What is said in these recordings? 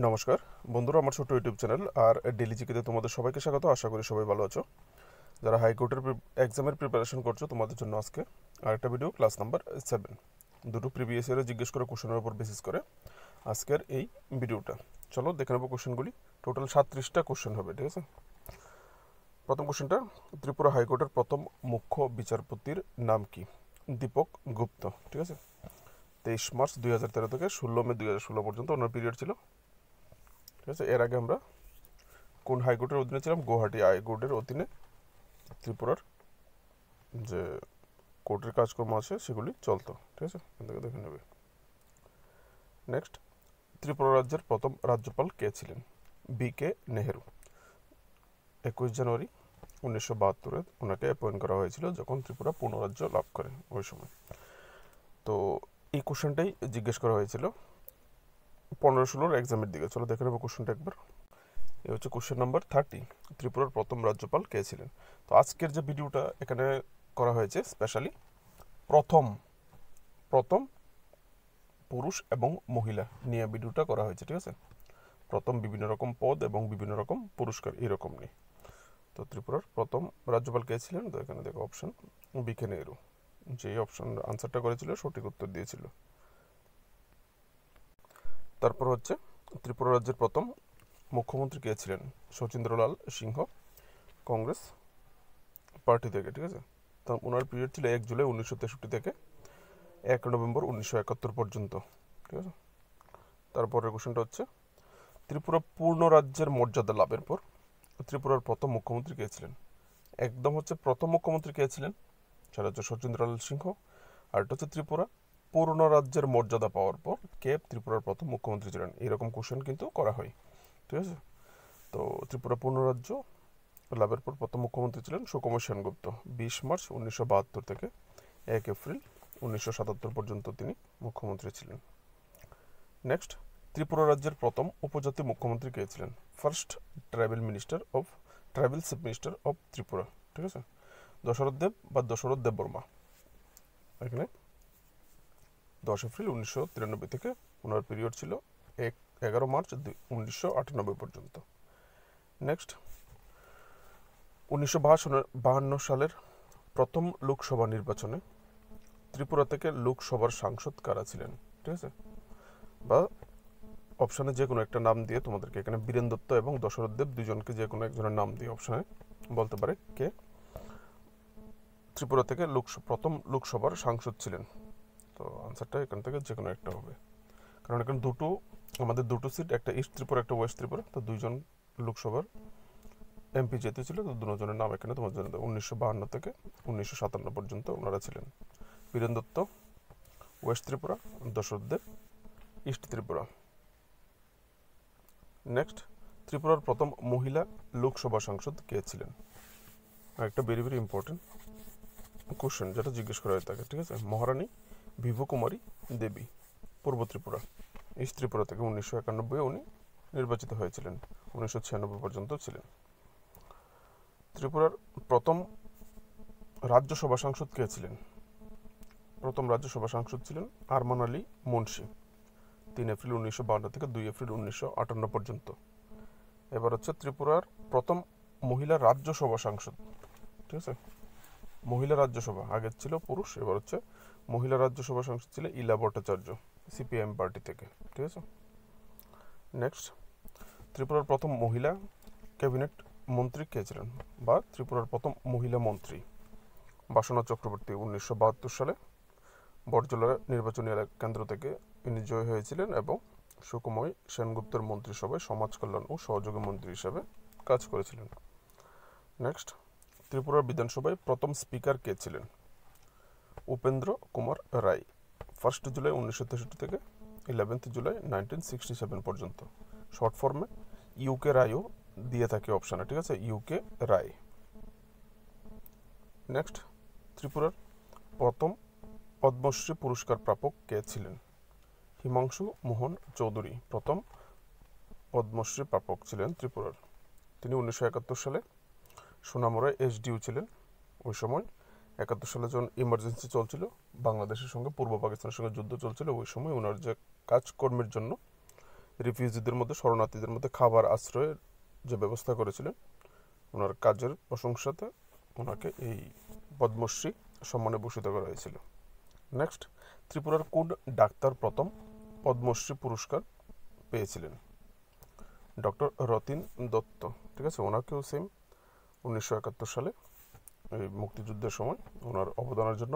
নমস্কার বন্ধুরা, আমার ছোট ইউটিউব চ্যানেল আর ডেলি জিকেতে তোমাদের সবাইকে স্বাগত। আশা করি সবাই ভালো আছো। যারা হাইকোর্টের এক্সামের প্রিপারেশন করছো তোমাদের জন্য আজকে আরেকটা ভিডিও, ক্লাস নাম্বার 7, দুটো প্রিভিয়াস ইয়ারে জিজ্ঞেস করা কোশ্চেনের উপর বেসিস করে আজকের এই ভিডিওটা। চলো দেখে নেবো কোশ্চেনগুলি। টোটাল 37টা কোশ্চেন হবে, ঠিক আছে। প্রথম কোশ্চেনটা, ত্রিপুরা হাইকোর্টের প্রথম মুখ্য বিচারপতির নাম কি? দীপক গুপ্ত, ঠিক আছে। 23 মার্চ 2013 থেকে 16 মে 2016 পর্যন্ত ওনার পিরিয়ড ছিল, ঠিক আছে। এর আগে আমরা কোন হাইকোর্টের অধীনে ছিলাম? গুয়াহাটি হাইকোর্টের অধীনে ত্রিপুরার যে কোর্টের কাজকর্ম আছে সেগুলি চলতো, ঠিক আছে। এখান থেকে দেখে নেবে। নেক্সট, ত্রিপুরা রাজ্যের প্রথম রাজ্যপাল কে ছিলেন? BK নেহেরু। 21 জানুয়ারি 1972 ওনাকে অ্যাপয়েন্ট করা হয়েছিল যখন ত্রিপুরা পূর্ণরাজ্য লাভ করে ওই সময়। তো এই কোশ্চেনটাই জিজ্ঞেস করা হয়েছিল 15-16 এক্সামের দিকে। চলো দেখে নেবো কোশ্চেনটা একবার। এ হচ্ছে কোশ্চেন নাম্বার 30, ত্রিপুরার প্রথম রাজ্যপাল কে ছিলেন? তো আজকের যে ভিডিওটা এখানে করা হয়েছে স্পেশালি প্রথম পুরুষ এবং মহিলা নিয়ে ভিডিওটা করা হয়েছে, ঠিক আছে। প্রথম বিভিন্ন রকম পদ এবং বিভিন্ন রকম পুরস্কার এরকম নিয়ে। তো ত্রিপুরার প্রথম রাজ্যপাল কে ছিলেন? তো এখানে দেখো অপশন BK নেহেরু, যে অপশন আনসারটা করেছিল সঠিক উত্তর দিয়েছিল। তারপর হচ্ছে ত্রিপুরা রাজ্যের প্রথম মুখ্যমন্ত্রী কে ছিলেন? শচীন্দ্রলাল সিংহ, কংগ্রেস পার্টি থেকে, ঠিক আছে। তো ওনার পিরিয়ড ছিল 1 জুলাই 1963 থেকে 1 নভেম্বর 1971 পর্যন্ত, ঠিক আছে। তারপরের কোশ্চেনটা হচ্ছে, ত্রিপুরা পূর্ণ রাজ্যের মর্যাদা লাভের পর ত্রিপুরার প্রথম মুখ্যমন্ত্রী কে ছিলেন? একদম হচ্ছে প্রথম মুখ্যমন্ত্রী কে ছিলেন সেটা হচ্ছে শচীন্দ্রলাল সিংহ। আর এটা হচ্ছে ত্রিপুরা পূর্ণ রাজ্যের মর্যাদা পাওয়ার পর কে ত্রিপুরার প্রথম মুখ্যমন্ত্রী ছিলেন, এরকম কোশ্চেন কিন্তু করা হয়, ঠিক আছে। তো ত্রিপুরা পূর্ণ রাজ্য লাভের পর প্রথম মুখ্যমন্ত্রী ছিলেন সুকুমার সেনগুপ্ত। 20 মার্চ 1972 থেকে 1 এপ্রিল 1977 পর্যন্ত তিনি মুখ্যমন্ত্রী ছিলেন। নেক্সট, ত্রিপুরা রাজ্যের প্রথম উপজাতি মুখ্যমন্ত্রী কে ছিলেন? First tribal chief minister of Tripura, ঠিক আছে। দশরথ দেব বা দশরথ দেববর্মা। এখানে 10 এপ্রিল 1993 থেকে ওনার পিরিয়ড ছিল 11 মার্চ 1998 পর্যন্ত। নেক্সট, 1952 সালের প্রথম লোকসভা নির্বাচনে ত্রিপুরা থেকে লোকসভার সাংসদ কারা ছিলেন? ঠিক আছে, বা অপশানে যে কোনো একটা নাম দিয়ে তোমাদেরকে এখানে বীরেন দত্ত এবং দশরথ দেব দুজনকে যে কোনো একজনের নাম দিয়ে অপশানে বলতে পারে কে ত্রিপুরা থেকে প্রথম লোকসভার সাংসদ ছিলেন। তো আনসারটা এখান থেকে যে কোনো একটা হবে, কারণ এখানে আমাদের দুটো সিট, একটা ইস্ট ত্রিপুরা একটা ওয়েস্ট ত্রিপুরা, তো দুইজন লোকসভার MP যেতে ছিল, তো দুজনের নাম এখানে তোমার জন্য 1952 থেকে 1957 পর্যন্ত ওনারা ছিলেন। বীরেন দত্ত ওয়েস্ট ত্রিপুরা, দশরথ দেব ইস্ট ত্রিপুরা। নেক্সট, ত্রিপুরার প্রথম মহিলা লোকসভা সাংসদ কে ছিলেন? একটা ভেরি ভেরি ইম্পর্টেন্ট কোশ্চেন যেটা জিজ্ঞেস করা হয়ে থাকে, ঠিক আছে। মহারানী ভিভু কুমারী দেবী, পূর্ব ত্রিপুরা, ইস্ট ত্রিপুরা থেকে 1991 উনি নির্বাচিত হয়েছিলেন, 1996 পর্যন্ত ছিলেন। ত্রিপুরার প্রথম রাজ্যসভা সাংসদ কে ছিলেন? প্রথম রাজ্যসভা সাংসদ ছিলেন আরমান আলী মুন্সি, 3 এপ্রিল 1952 থেকে 2 এপ্রিল 1958 পর্যন্ত। এবার হচ্ছে ত্রিপুরার প্রথম মহিলা রাজ্যসভা সাংসদ, ঠিক আছে। মহিলা রাজ্যসভা, আগে ছিল পুরুষ, এবার হচ্ছে মহিলা রাজ্যসভা সাংসদ ছিল ইলা ভট্টাচার্য, CPIM পার্টি থেকে, ঠিক আছে। নেক্সট, ত্রিপুরার প্রথম মহিলা ক্যাবিনেট মন্ত্রী কে ছিলেন, বা ত্রিপুরার প্রথম মহিলা মন্ত্রী? বাসনা চক্রবর্তী, 1972 সালে বড়জলা নির্বাচনী কেন্দ্র থেকে ইনি জয়ী হয়েছিলেন এবং সুকুময় সেনগুপ্তের মন্ত্রিসভায় সমাজ কল্যাণ ও সহযোগী মন্ত্রী হিসাবে কাজ করেছিলেন। নেক্সট, ত্রিপুরার বিধানসভায় প্রথম স্পিকার কে ছিলেন? উপেন্দ্র কুমার রায়, 1 জুলাই 1963 থেকে 11 জুলাই 1967 পর্যন্ত। শর্ট ফর্মে UK রায়ও দিয়ে থাকে অপশানে, ঠিক আছে, UK রায়। নেক্সট, ত্রিপুরার প্রথম পদ্মশ্রী পুরস্কার প্রাপক কে ছিলেন? হিমাংশু মোহন চৌধুরী প্রথম পদ্মশ্রী প্রাপক ছিলেন ত্রিপুরার। তিনি 1971 সালে সোনামুড়ায় SDU ছিলেন। ওই সময় 71 সালে যখন ইমার্জেন্সি চলছিল, বাংলাদেশের সঙ্গে পূর্ব পাকিস্তানের সঙ্গে যুদ্ধ চলছিল, ওই সময় ওনার যে কাজকর্মের জন্য রিফিউজিদের মধ্যে, শরণার্থীদের মধ্যে খাবার আশ্রয়ের যে ব্যবস্থা করেছিলেন, ওনার কাজের প্রশংসাতে ওনাকে এই পদ্মশ্রী সম্মানে ভূষিত করা হয়েছিল। নেক্সট, ত্রিপুরার কোন ডাক্তার প্রথম পদ্মশ্রী পুরস্কার পেয়েছিলেন? ডক্টর রতিন দত্ত, ঠিক আছে। ওনাকেও সেম 1971 সালে এই মুক্তিযুদ্ধের সময় ওনার অবদানের জন্য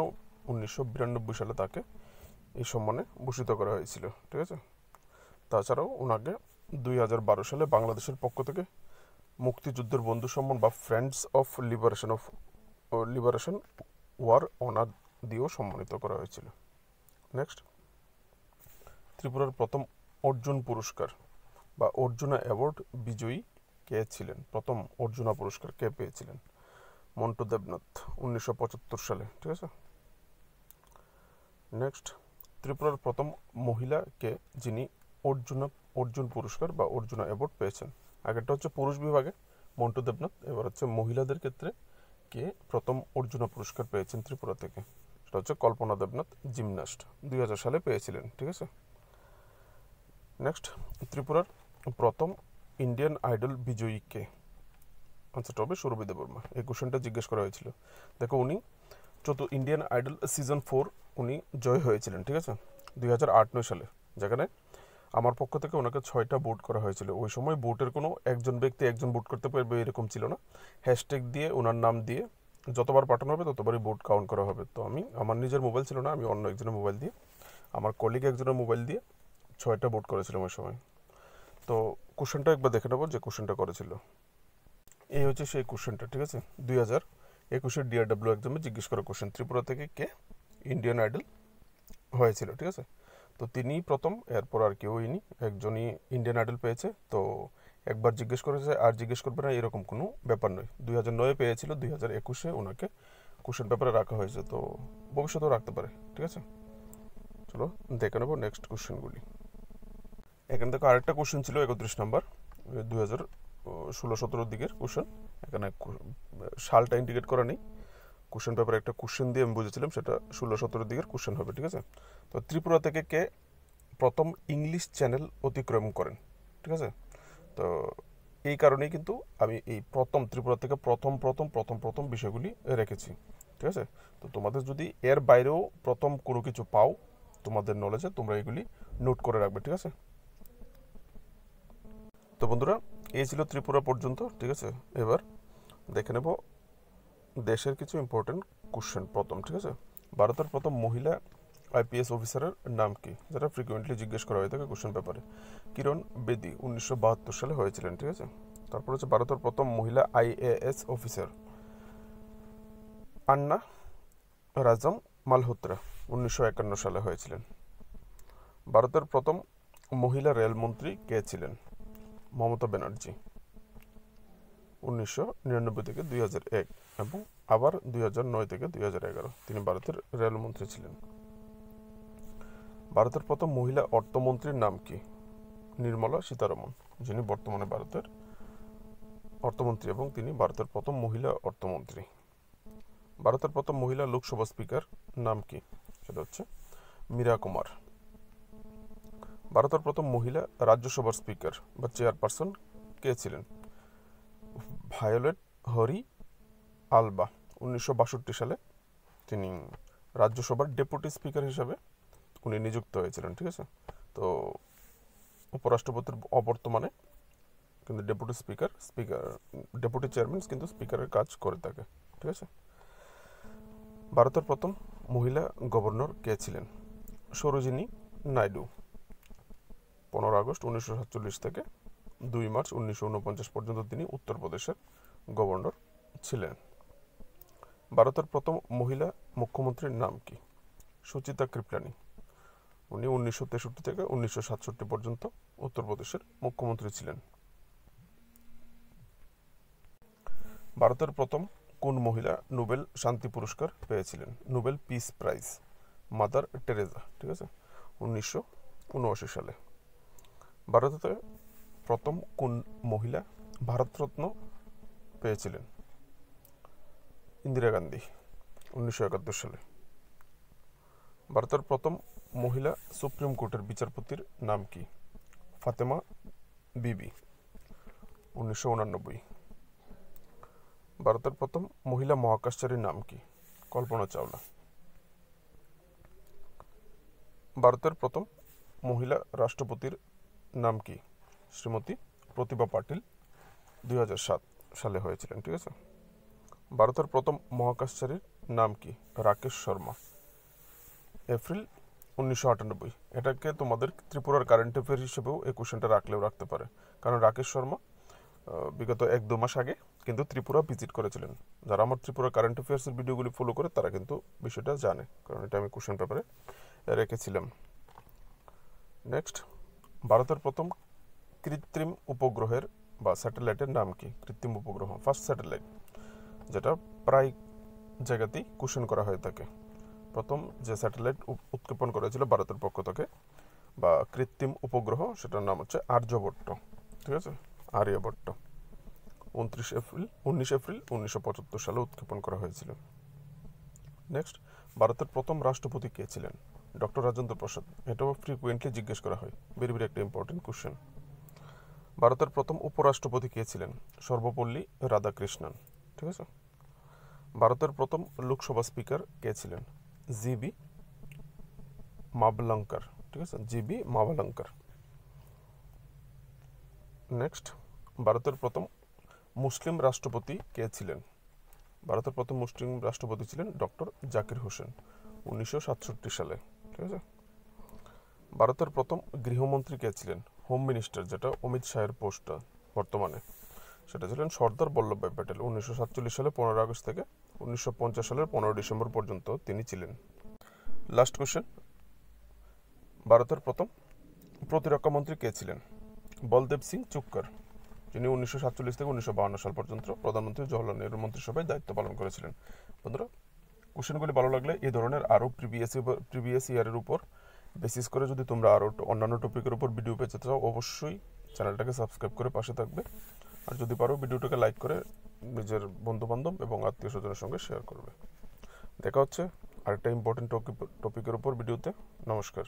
1992 সালে তাকে এই সম্মানে ভূষিত করা হয়েছিল, ঠিক আছে। তাছাড়াও ওনাকে 2012 সালে বাংলাদেশের পক্ষ থেকে মুক্তিযুদ্ধের বন্ধু সম্মান বা friends of liberation war honour দিয়েও সম্মানিত করা হয়েছিল। নেক্সট, ত্রিপুরার প্রথম অর্জুন পুরস্কার বা অর্জুনা অ্যাওয়ার্ড বিজয়ী কে ছিলেন? প্রথম অর্জুনা পুরস্কার কে পেয়েছিলেন? মন্টু দেবনাথ, 1975 সালে, ঠিক আছে। নেক্সট, ত্রিপুরার প্রথম মহিলা কে যিনি অর্জুন পুরস্কার বা অর্জুনা অ্যাওয়ার্ড পেয়েছেন? আগেরটা হচ্ছে পুরুষ বিভাগে মন্টু দেবনাথ, এবার হচ্ছে মহিলাদের ক্ষেত্রে কে প্রথম অর্জুনা পুরস্কার পেয়েছেন ত্রিপুরা থেকে? সেটা হচ্ছে কল্পনা দেবনাথ, জিমন্যাস্ট, 2000 সালে পেয়েছিলেন, ঠিক আছে। নেক্সট, ত্রিপুরার প্রথম ইন্ডিয়ান আইডল বিজয়ী কে? আনসারটা হবে সুরভি দেববর্মা। এই কোশ্চেনটা জিজ্ঞেস করা হয়েছিল। দেখো, উনি ইন্ডিয়ান আইডল সিজন 4 উনি জয় হয়েছিলেন, ঠিক আছে, 2008-9 সালে, যেখানে আমার পক্ষ থেকে ওনাকে 6টা ভোট করা হয়েছিল। ওই সময় ভোটের কোনো একজন ব্যক্তি একজন ভোট করতে পারবে এরকম ছিল না। হ্যাশট্যাগ দিয়ে ওনার নাম দিয়ে যতবার পাঠানো হবে ততবারই ভোট কাউন্ট করা হবে। তো আমার নিজের মোবাইল ছিল না, আমি অন্য একজনের মোবাইল দিয়ে, আমার কলিগ একজনের মোবাইল দিয়ে 6টা ভোট করেছিলাম ওই সময়। তো কোশ্চেনটা একবার দেখে নেবো যে কোশ্চেনটা করেছিল। এই হচ্ছে সেই কোশ্চেনটা, ঠিক আছে। 2021 DRW এক্সামে জিজ্ঞেস করা কোশ্চেন, ত্রিপুরা থেকে কে ইন্ডিয়ান আইডল হয়েছিল, ঠিক আছে। তো তিনিই প্রথম, এরপর আর কেউ হয়নি, একজনই ইন্ডিয়ান আইডল পেয়েছে। তো একবার জিজ্ঞেস করেছে আর জিজ্ঞেস করবে না এরকম কোনো ব্যাপার নয়। 2009 পেয়েছিল, 2021 ওনাকে কোশ্চেন পেপারে রাখা হয়েছে, তো ভবিষ্যতেও রাখতে পারে, ঠিক আছে। চলো দেখে নেবো নেক্সট কোশ্চেনগুলি। এখানে দেখো আরেকটা কোশ্চেন ছিল 31 নম্বর, 2016-17 দিকের কোশ্চেন। এখানে সালটা ইন্ডিকেট করা নেই, কোশ্চেন পেপারে একটা কোশ্চেন দিয়ে আমি বুঝেছিলাম সেটা 16-17 দিকের কোশ্চেন হবে, ঠিক আছে। তো ত্রিপুরা থেকে কে প্রথম ইংলিশ চ্যানেল অতিক্রম করেন, ঠিক আছে। তো এই কারণেই কিন্তু আমি এই ত্রিপুরা থেকে প্রথম বিষয়গুলি রেখেছি, ঠিক আছে। তো তোমাদের যদি এর বাইরেও প্রথম কোনো কিছু পাও তোমাদের নলেজে, তোমরা এগুলি নোট করে রাখবে, ঠিক আছে। তো বন্ধুরা, এই ছিল ত্রিপুরা পর্যন্ত, ঠিক আছে। এবার দেখে নেব দেশের কিছু ইম্পর্টেন্ট কোশ্চেন প্রথম, ঠিক আছে। ভারতের প্রথম মহিলা IPS অফিসারের নাম কি, যেটা ফ্রিকুয়েন্টলি জিজ্ঞেস করা হয়ে থাকে কোশ্চেন পেপারে? কিরণ বেদি, 1972 সালে হয়েছিলেন, ঠিক আছে। তারপর হচ্ছে ভারতের প্রথম মহিলা IAS অফিসার আন্না রাজম মালহোত্রা, 1951 সালে হয়েছিলেন। ভারতের প্রথম মহিলা রেলমন্ত্রী কে ছিলেন? মমতা ব্যানার্জি, 1999 থেকে 2001 এবং আবার 2009 থেকে 2011 তিনি ভারতের রেলমন্ত্রী ছিলেন। ভারতের প্রথম মহিলা অর্থমন্ত্রীর নাম কি? নির্মলা সীতারমন, যিনি বর্তমানে ভারতের অর্থমন্ত্রী এবং তিনি ভারতের প্রথম মহিলা অর্থমন্ত্রী। ভারতের প্রথম মহিলা লোকসভা স্পিকার নাম কি? সেটা হচ্ছে মীরা কুমার। ভারতের প্রথম মহিলা রাজ্যসভার স্পিকার বা চেয়ারপারসন কে ছিলেন? ভায়োলেট হরি আলবা, 1962 সালে তিনি রাজ্যসভার ডেপুটি স্পিকার হিসাবে উনি নিযুক্ত হয়েছিলেন, ঠিক আছে। তো উপরাষ্ট্রপতির অবর্তমানে কিন্তু ডেপুটি চেয়ারম্যান কিন্তু স্পিকারের কাজ করে থাকে, ঠিক আছে। ভারতের প্রথম মহিলা গভর্নর কে ছিলেন? সরোজিনী নাইডু, 15 আগস্ট 1947 থেকে 2 মার্চ 1949 পর্যন্ত তিনি উত্তরপ্রদেশের গভর্নর ছিলেন। ভারতের প্রথম মহিলা মুখ্যমন্ত্রীর নাম কি? সুচিতা কৃপলানি, উনি 1963 থেকে 1967 পর্যন্ত উত্তরপ্রদেশের মুখ্যমন্ত্রী ছিলেন। ভারতের প্রথম কোন মহিলা নোবেল শান্তি পুরস্কার পেয়েছিলেন? Nobel peace prize, mother Teresa, ঠিক আছে, 1979 সালে। ভারতে প্রথম কোন মহিলা ভারতরত্ন পেয়েছিলেন? ইন্দিরা গান্ধী, 1971 সালে। ভারতের প্রথম মহিলা সুপ্রিম কোর্টের বিচারপতির নাম কি? ফাতেমা বিবি 1989। ভারতের প্রথম মহিলা মহাকাশচারীর নাম কি? কল্পনা চাওলা। ভারতের প্রথম মহিলা রাষ্ট্রপতির নাম কি? শ্রীমতী প্রতিভা পাটিল 2007 সালে হয়েছিলেন। ঠিক আছে। ভারতের প্রথম মহাকাশচারীর নাম কি? রাকেশ শর্মা এপ্রিল 1998। এটাকে তোমাদের ত্রিপুরার কারেন্ট অ্যাফেয়ার হিসেবেও এই কোশ্চেনটা রাখলেও রাখতে পারে, কারণ রাকেশ শর্মা বিগত 1-2 মাস আগে কিন্তু ত্রিপুরা ভিজিট করেছিলেন। যারা আমার ত্রিপুরা কারেন্ট অ্যাফেয়ার্সের ভিডিওগুলি ফলো করে তারা কিন্তু বিষয়টা জানে, কারণ এটা আমি কোশ্চেন পেপারে রেখেছিলাম। নেক্সট, ভারতের প্রথম কৃত্রিম উপগ্রহের বা স্যাটেলাইটের নাম কি? কৃত্রিম উপগ্রহ, ফার্স্ট স্যাটেলাইট, যেটা প্রায় জায়গাতেই কোশ্চেন করা হয়ে থাকে। প্রথম যে স্যাটেলাইট উৎক্ষেপণ করেছিল ভারতের পক্ষ থেকে বা কৃত্রিম উপগ্রহ, সেটার নাম হচ্ছে আর্যভট্ট। ঠিক আছে, আর্যভট্ট 19 এপ্রিল 1975 সালে উৎক্ষেপণ করা হয়েছিল। নেক্সট, ভারতের প্রথম রাষ্ট্রপতি কে ছিলেন? ডক্টর রাজেন্দ্র প্রসাদ। এটাও ফ্রিকুয়েন্টলি জিজ্ঞেস করা হয়, ভেরি ভেরি একটা ইম্পর্টেন্ট কোশ্চেন। ভারতের প্রথম উপরাষ্ট্রপতি কে ছিলেন? সর্বপল্লী রাধাকৃষ্ণন। ঠিক আছে। ভারতের প্রথম লোকসভা স্পিকার কে ছিলেন? জিবি মাভলঙ্কর। ঠিক আছে, জিবি মাভলঙ্কর। নেক্সট, ভারতের প্রথম মুসলিম রাষ্ট্রপতি কে ছিলেন? ভারতের প্রথম মুসলিম রাষ্ট্রপতি ছিলেন ডক্টর জাকির হোসেন 1967 সালে। ঠিক আছে। ভারতের প্রথম গৃহমন্ত্রী কে ছিলেন? হোম মিনিস্টার, যেটা অমিত শাহের পোস্ট বর্তমানে, সেটা ছিলেন সর্দার বল্লভভাই প্যাটেল। 1947 সালে 15 আগস্ট থেকে 1950 সালের 15 ডিসেম্বর পর্যন্ত তিনি ছিলেন। লাস্ট কোশ্চেন, ভারতের প্রথম প্রতিরক্ষা মন্ত্রী কে ছিলেন? বলদেব সিং চুক্কর, যিনি 1947 থেকে 1952 সাল পর্যন্ত প্রধানমন্ত্রী জওহরলাল নেহরু মন্ত্রিসভায় দায়িত্ব পালন করেছিলেন। বন্ধুরা, কোশ্চেনগুলি ভালো লাগলে এই ধরনের আরও প্রিভিয়াস ইয়ারের উপর বেসিস করে যদি তোমরা আরও অন্যান্য টপিকের উপর ভিডিও পেতে চাও, অবশ্যই চ্যানেলটাকে সাবস্ক্রাইব করে পাশে থাকবে। আর যদি পারো ভিডিওটাকে লাইক করে নিজের বন্ধুবান্ধব এবং আত্মীয় স্বজনের সঙ্গে শেয়ার করবে। দেখা হচ্ছে আরেকটা ইম্পর্টেন্ট টপিকের উপর ভিডিওতে। নমস্কার।